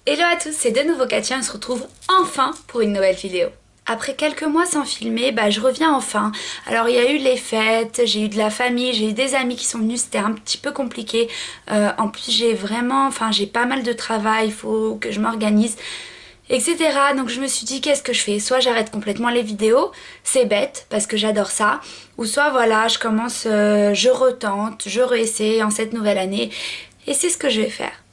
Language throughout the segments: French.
Hello à tous, c'est de nouveau Katia, on se retrouve enfin pour une nouvelle vidéo. Après quelques mois sans filmer, je reviens enfin. Alors il y a eu les fêtes, j'ai eu de la famille, j'ai eu des amis qui sont venus, c'était un petit peu compliqué. En plus j'ai pas mal de travail, il faut que je m'organise, etc. Donc je me suis dit qu'est-ce que je fais? Soit j'arrête complètement les vidéos, c'est bête parce que j'adore ça, ou soit voilà, je commence, je retente, je réessaie en cette nouvelle année et c'est ce que je vais faire.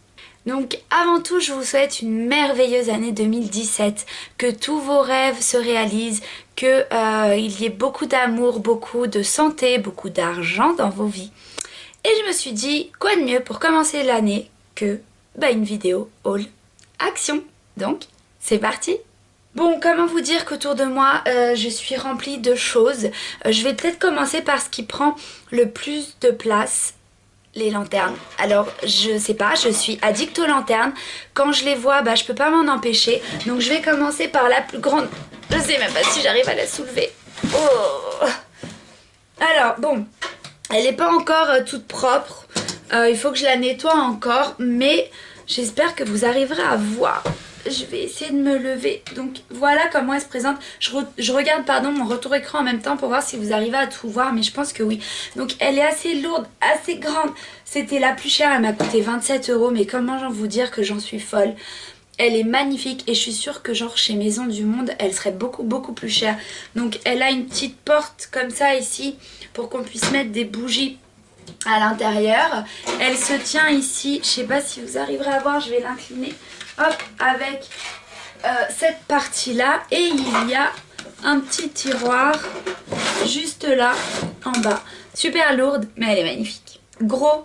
Donc avant tout, je vous souhaite une merveilleuse année 2017, que tous vos rêves se réalisent, que il y ait beaucoup d'amour, beaucoup de santé, beaucoup d'argent dans vos vies. Et je me suis dit, quoi de mieux pour commencer l'année que une vidéo haul action. Donc, c'est parti! Bon, comment vous dire qu'autour de moi, je suis remplie de choses. Je vais peut-être commencer par ce qui prend le plus de place. Les lanternes. Alors je sais pas, je suis addict aux lanternes. Quand je les vois, je peux pas m'en empêcher. Donc je vais commencer par la plus grande. Je sais même pas si j'arrive à la soulever. Oh. Alors bon, elle est pas encore toute propre. Il faut que je la nettoie encore, mais j'espère que vous arriverez à voir. Je vais essayer de me lever. Donc voilà comment elle se présente. Je regarde mon retour écran en même temps pour voir si vous arrivez à tout voir, mais je pense que oui. Donc elle est assez lourde, assez grande. C'était la plus chère, elle m'a coûté 27 €, mais comment vous dire que j'en suis folle. Elle est magnifique et je suis sûre que genre chez Maison du Monde, elle serait beaucoup plus chère. Donc elle a une petite porte comme ça ici pour qu'on puisse mettre des bougies à l'intérieur. Elle se tient ici, je sais pas si vous arriverez à voir, je vais l'incliner. Hop, avec cette partie là, et il y a un petit tiroir juste là en bas. Super lourde, mais elle est magnifique. Gros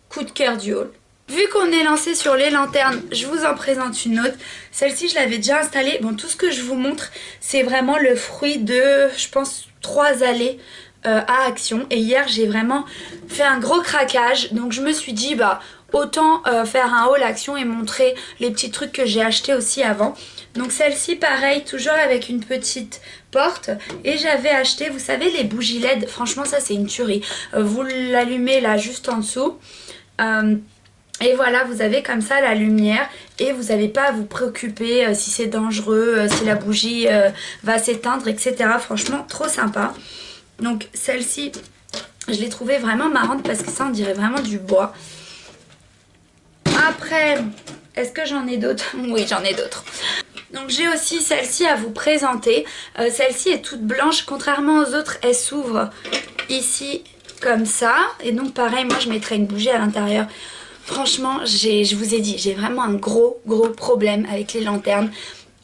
coup de cœur du haul. Vu qu'on est lancé sur les lanternes, je vous en présente une autre. Celle-ci, je l'avais déjà installée. Bon, tout ce que je vous montre, c'est vraiment le fruit de, je pense, 3 allées à Action. Et hier, j'ai vraiment fait un gros craquage. Donc, je me suis dit, autant faire un haul Action et montrer les petits trucs que j'ai achetés aussi avant. Donc celle-ci pareil, toujours avec une petite porte. Et j'avais acheté, vous savez, les bougies LED. Franchement ça c'est une tuerie. Vous l'allumez là juste en dessous. Et voilà, vous avez comme ça la lumière. Et vous n'avez pas à vous préoccuper si c'est dangereux, si la bougie va s'éteindre, etc. Franchement trop sympa. Donc celle-ci, je l'ai trouvée vraiment marrante parce que ça on dirait vraiment du bois. Après, est-ce que j'en ai d'autres? Oui, j'en ai d'autres. Donc j'ai aussi celle-ci à vous présenter. Celle-ci est toute blanche, contrairement aux autres, elle s'ouvre ici comme ça. Et donc pareil, moi je mettrai une bougie à l'intérieur. Franchement, je vous ai dit, j'ai vraiment un gros problème avec les lanternes.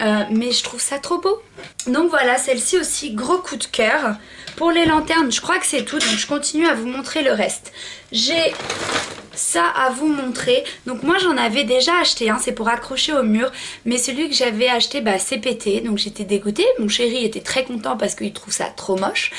Mais je trouve ça trop beau. Donc voilà, celle-ci aussi, gros coup de cœur. Pour les lanternes, je crois que c'est tout. Donc je continue à vous montrer le reste. J'ai ça à vous montrer. Donc moi j'en avais déjà acheté c'est pour accrocher au mur, mais celui que j'avais acheté s'est pété, donc j'étais dégoûtée. Mon chéri était très content parce qu'il trouve ça trop moche.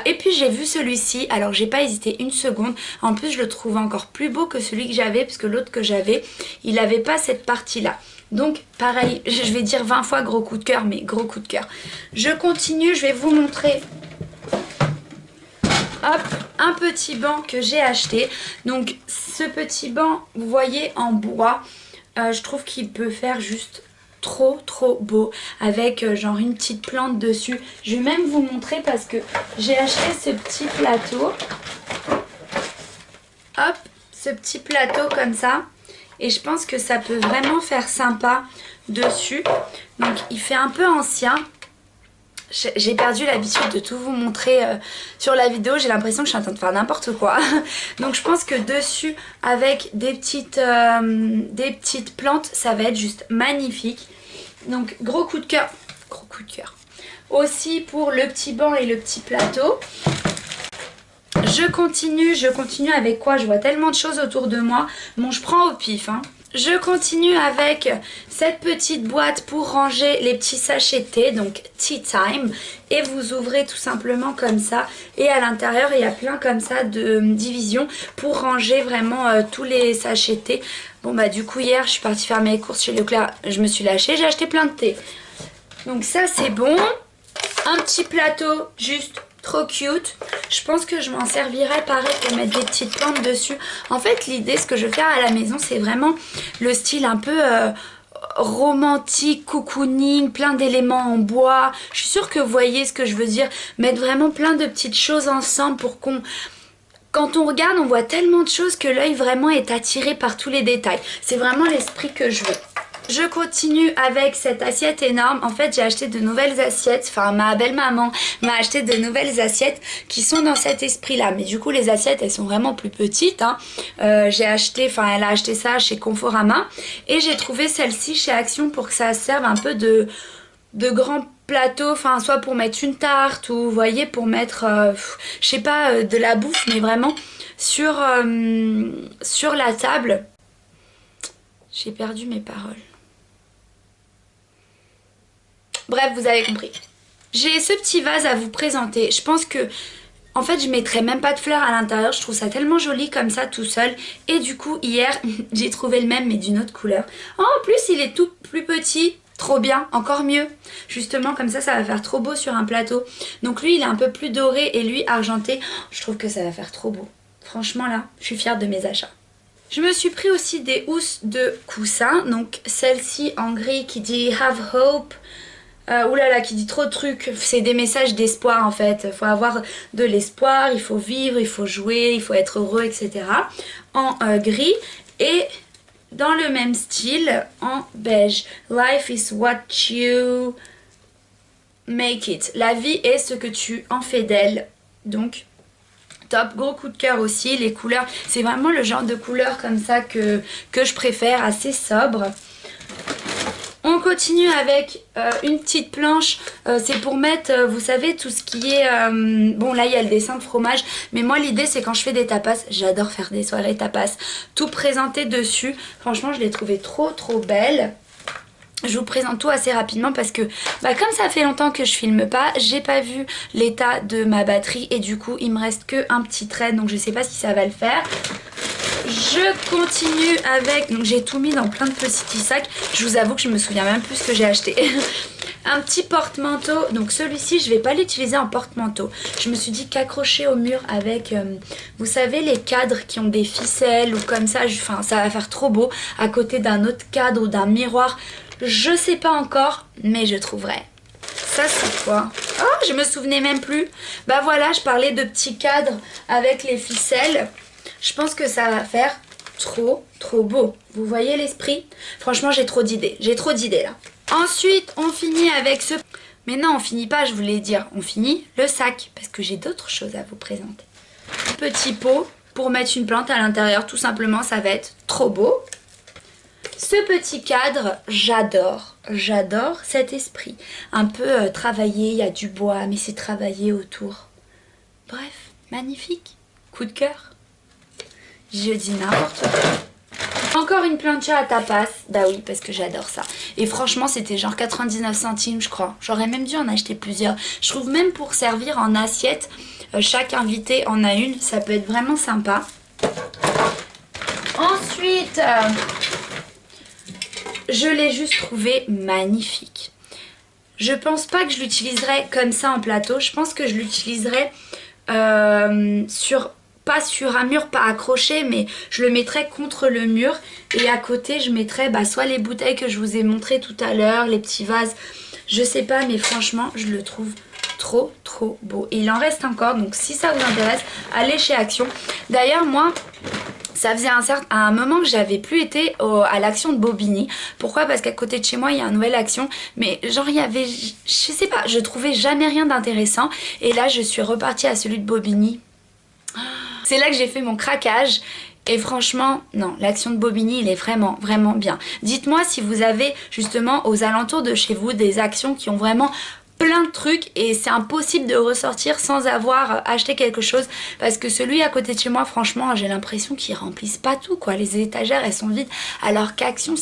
Et puis j'ai vu celui-ci, alors j'ai pas hésité une seconde. En plus je le trouve encore plus beau que celui que j'avais, parce que l'autre que j'avais, il avait pas cette partie là. Donc pareil, je vais dire 20 fois gros coup de cœur, mais gros coup de cœur. Je continue, je vais vous montrer. Hop, un petit banc que j'ai acheté. Donc ce petit banc, vous voyez, en bois, je trouve qu'il peut faire juste trop beau, avec genre une petite plante dessus. Je vais même vous montrer parce que j'ai acheté ce petit plateau. Hop, ce petit plateau comme ça. Et je pense que ça peut vraiment faire sympa dessus. Donc il fait un peu ancien. J'ai perdu l'habitude de tout vous montrer sur la vidéo, j'ai l'impression que je suis en train de faire n'importe quoi. Donc je pense que dessus, avec des petites plantes, ça va être juste magnifique. Donc gros coup de cœur. Aussi pour le petit banc et le petit plateau. Je continue avec quoi? Je vois tellement de choses autour de moi. Bon, je prends au pif, Je continue avec cette petite boîte pour ranger les petits sachets thé, donc Tea Time. Et vous ouvrez tout simplement comme ça. Et à l'intérieur, il y a plein comme ça de divisions pour ranger vraiment tous les sachets thé. Bon du coup hier, je suis partie faire mes courses chez Leclerc. Je me suis lâchée, j'ai acheté plein de thé. Donc ça c'est bon. Un petit plateau juste trop cute. Je pense que je m'en servirai pareil pour mettre des petites plantes dessus. En fait l'idée, ce que je veux faire à la maison, c'est vraiment le style un peu romantique, cocooning, plein d'éléments en bois. Je suis sûre que vous voyez ce que je veux dire. Mettre vraiment plein de petites choses ensemble pour qu'on... Quand on regarde, on voit tellement de choses que l'œil vraiment est attiré par tous les détails. C'est vraiment l'esprit que je veux. Je continue avec cette assiette énorme. En fait, j'ai acheté de nouvelles assiettes. Enfin, ma belle-maman m'a acheté de nouvelles assiettes qui sont dans cet esprit-là. Mais du coup, les assiettes, elles sont vraiment plus petites, hein. J'ai acheté, enfin, elle a acheté ça chez Conforama. Et j'ai trouvé celle-ci chez Action pour que ça serve un peu de grands plateaux. Enfin, soit pour mettre une tarte ou, vous voyez, pour mettre, je sais pas, de la bouffe, mais vraiment sur la table. J'ai perdu mes paroles. Bref, vous avez compris. J'ai ce petit vase à vous présenter. Je pense que, en fait, je mettrais même pas de fleurs à l'intérieur. Je trouve ça tellement joli comme ça, tout seul. Et du coup, hier, j'ai trouvé le même, mais d'une autre couleur. Oh, en plus, il est tout plus petit. Trop bien, encore mieux. Justement, comme ça va faire trop beau sur un plateau. Donc lui, il est un peu plus doré et lui, argenté. Je trouve que ça va faire trop beau. Franchement, là, je suis fière de mes achats. Je me suis pris aussi des housses de coussins. Donc, celle-ci en gris qui dit « Have Hope ». Oulala, qui dit trop de trucs. C'est des messages d'espoir en fait. Il faut avoir de l'espoir, il faut vivre, il faut jouer, il faut être heureux, etc. En gris et dans le même style en beige. Life is what you make it. La vie est ce que tu en fais d'elle. Donc top, gros coup de cœur aussi. Les couleurs, c'est vraiment le genre de couleurs comme ça que je préfère, assez sobre. On continue avec une petite planche, c'est pour mettre, vous savez, tout ce qui est... bon, là, il y a le dessin de fromage, mais moi, l'idée, c'est quand je fais des tapas, j'adore faire des soirées tapas, tout présenter dessus. Franchement, je l'ai trouvé trop, trop belle. Je vous présente tout assez rapidement parce que, comme ça fait longtemps que je filme pas, j'ai pas vu l'état de ma batterie et du coup, il me reste que un petit trait, donc je sais pas si ça va le faire. Je continue avec, donc j'ai tout mis dans plein de petits sacs, je vous avoue que je me souviens même plus ce que j'ai acheté. Un petit porte-manteau, donc celui-ci je vais pas l'utiliser en porte-manteau. Je me suis dit qu'accrocher au mur avec, vous savez les cadres qui ont des ficelles ou comme ça, enfin ça va faire trop beau à côté d'un autre cadre ou d'un miroir. Je sais pas encore, mais je trouverai. Ça c'est quoi? Oh, je me souvenais même plus. Bah voilà, je parlais de petits cadres avec les ficelles. Je pense que ça va faire trop beau. Vous voyez l'esprit? Franchement, j'ai trop d'idées. J'ai trop d'idées là. Ensuite, on finit avec ce... Mais non, on finit pas, je voulais dire. On finit le sac, parce que j'ai d'autres choses à vous présenter. Petit pot pour mettre une plante à l'intérieur, tout simplement, ça va être trop beau. Ce petit cadre, j'adore. J'adore cet esprit. Un peu travaillé, il y a du bois, mais c'est travaillé autour. Bref, magnifique. Coup de cœur. Je dis n'importe quoi. Encore une plancha à tapas. Bah oui, parce que j'adore ça. Et franchement, c'était genre 99 centimes, je crois. J'aurais même dû en acheter plusieurs. Je trouve même pour servir en assiette, chaque invité en a une. Ça peut être vraiment sympa. Ensuite, je l'ai juste trouvé magnifique. Je pense pas que je l'utiliserai comme ça en plateau. Je pense que je l'utiliserai pas sur un mur, pas accroché, mais je le mettrai contre le mur. Et à côté, je mettrai soit les bouteilles que je vous ai montrées tout à l'heure, les petits vases. Je sais pas, mais franchement, je le trouve trop beau. Et il en reste encore, donc si ça vous intéresse, allez chez Action. D'ailleurs, moi... Ça faisait un moment que j'avais plus été à l'Action de Bobigny. Pourquoi? Parce qu'à côté de chez moi il y a un nouvel Action. Mais genre il y avait, je sais pas, je trouvais jamais rien d'intéressant. Et là je suis repartie à celui de Bobigny. C'est là que j'ai fait mon craquage. Et franchement, non, l'Action de Bobigny, il est vraiment bien. Dites-moi si vous avez justement aux alentours de chez vous des actions qui ont vraiment... plein de trucs et c'est impossible de ressortir sans avoir acheté quelque chose parce que celui à côté de chez moi, franchement, j'ai l'impression qu'ils remplissent pas tout quoi. Les étagères elles sont vides alors qu'Action,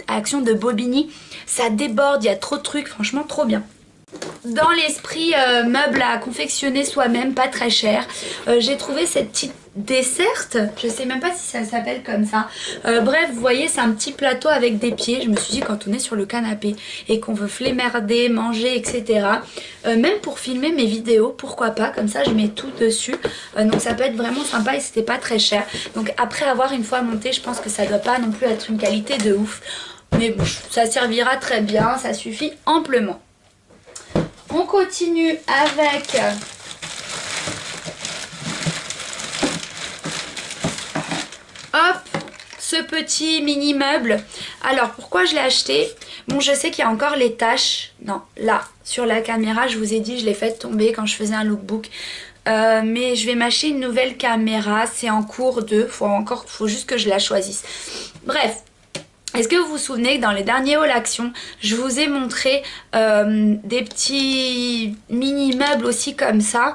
Action de Bobigny, ça déborde, il y a trop de trucs, franchement trop bien. Dans l'esprit meuble à confectionner soi-même, pas très cher, j'ai trouvé cette petite desserte, je sais même pas si ça s'appelle comme ça. Bref, vous voyez, c'est un petit plateau avec des pieds. Je me suis dit, quand on est sur le canapé et qu'on veut flémerder, manger, etc. Même pour filmer mes vidéos, pourquoi pas, comme ça je mets tout dessus. Donc ça peut être vraiment sympa et c'était pas très cher. Donc après avoir une fois monté, je pense que ça doit pas non plus être une qualité de ouf. Mais bon, ça servira très bien, ça suffit amplement. On continue avec hop, ce petit mini meuble. Alors pourquoi je l'ai acheté? Bon, je sais qu'il y a encore les taches. Non, là, sur la caméra, je vous ai dit, je l'ai fait tomber quand je faisais un lookbook. Mais je vais m'acheter une nouvelle caméra. C'est en cours de... Faut juste que je la choisisse. Bref. Est-ce que vous vous souvenez que dans les derniers hauls Action, je vous ai montré des petits mini meubles aussi comme ça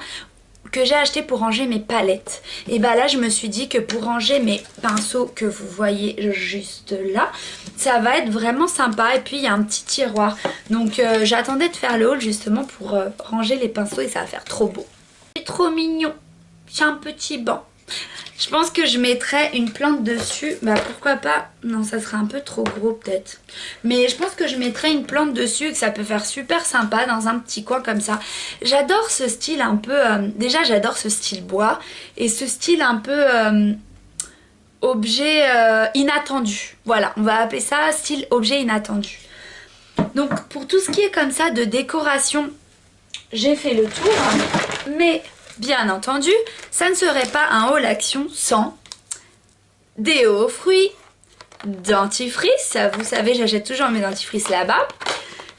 que j'ai acheté pour ranger mes palettes. Et bah là je me suis dit que pour ranger mes pinceaux que vous voyez juste là, ça va être vraiment sympa. Et puis il y a un petit tiroir. Donc j'attendais de faire le haul justement pour ranger les pinceaux et ça va faire trop beau. C'est trop mignon. J'ai un petit banc. Je pense que je mettrais une plante dessus. Bah pourquoi pas. Non, ça serait un peu trop gros peut-être. Mais je pense que je mettrais une plante dessus et que ça peut faire super sympa dans un petit coin comme ça. J'adore ce style un peu... déjà j'adore ce style bois. Et ce style un peu... objet inattendu. Voilà, on va appeler ça style objet inattendu. Donc pour tout ce qui est comme ça de décoration, j'ai fait le tour. Mais... bien entendu, ça ne serait pas un haul Action sans déo aux fruits, dentifrice. Vous savez, j'achète toujours mes dentifrices là-bas.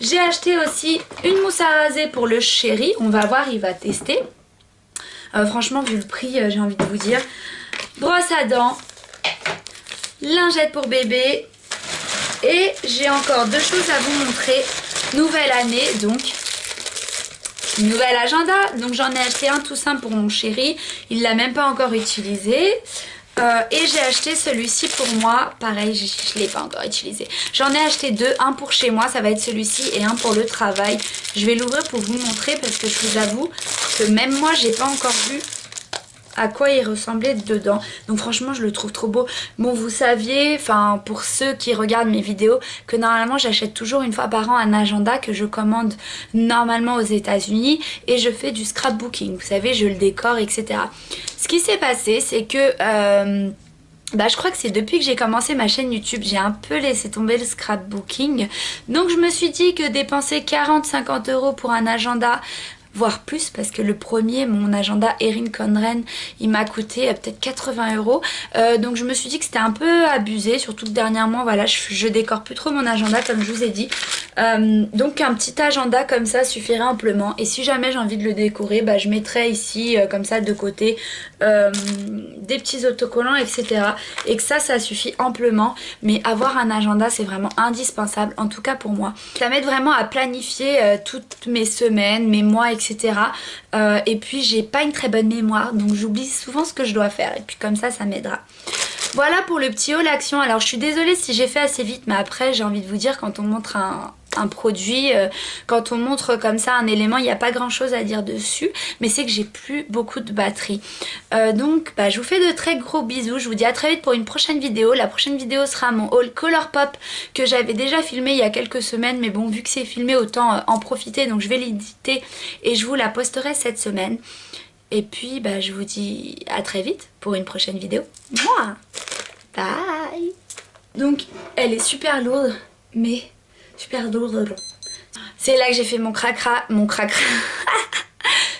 J'ai acheté aussi une mousse à raser pour le chéri. On va voir, il va tester. Franchement, vu le prix, j'ai envie de vous dire. Brosse à dents, lingette pour bébé. Et j'ai encore deux choses à vous montrer. Nouvelle année, donc... nouvel agenda, donc j'en ai acheté un tout simple pour mon chéri, il l'a même pas encore utilisé. Et j'ai acheté celui-ci pour moi, pareil je l'ai pas encore utilisé. J'en ai acheté deux, un pour chez moi, ça va être celui-ci, et un pour le travail. Je vais l'ouvrir pour vous montrer parce que je vous avoue que même moi j'ai pas encore vu à quoi il ressemblait dedans. Donc franchement je le trouve trop beau. Bon, vous saviez, enfin pour ceux qui regardent mes vidéos, que normalement j'achète toujours une fois par an un agenda que je commande normalement aux États-Unis et je fais du scrapbooking. Vous savez, je le décore, etc. Ce qui s'est passé, c'est que je crois que c'est depuis que j'ai commencé ma chaîne YouTube, j'ai un peu laissé tomber le scrapbooking. Donc je me suis dit que dépenser 40-50 € pour un agenda, voire plus, parce que le premier, mon agenda Erin Condren, il m'a coûté peut-être 80 €. Donc je me suis dit que c'était un peu abusé, surtout que dernièrement, voilà, je décore plus trop mon agenda comme je vous ai dit. Donc un petit agenda comme ça suffirait amplement. Et si jamais j'ai envie de le décorer, je mettrai ici, comme ça de côté, des petits autocollants, etc. Et que ça suffit amplement. Mais avoir un agenda, c'est vraiment indispensable, en tout cas pour moi. Ça m'aide vraiment à planifier toutes mes semaines, mes mois, etc. Et puis j'ai pas une très bonne mémoire, donc j'oublie souvent ce que je dois faire. Et puis comme ça m'aidera. Voilà pour le petit haul Action. Alors je suis désolée si j'ai fait assez vite, mais après j'ai envie de vous dire, quand on montre un produit, quand on montre comme ça un élément, il n'y a pas grand chose à dire dessus, mais c'est que j'ai plus beaucoup de batterie. Donc je vous fais de très gros bisous, je vous dis à très vite pour une prochaine vidéo. La prochaine vidéo sera mon haul Colourpop que j'avais déjà filmé il y a quelques semaines, mais bon, vu que c'est filmé, autant en profiter, donc je vais l'éditer et je vous la posterai cette semaine. Et puis je vous dis à très vite pour une prochaine vidéo. Mouah. Bye. Donc elle est super lourde, mais super lourde. C'est là que j'ai fait mon cracra.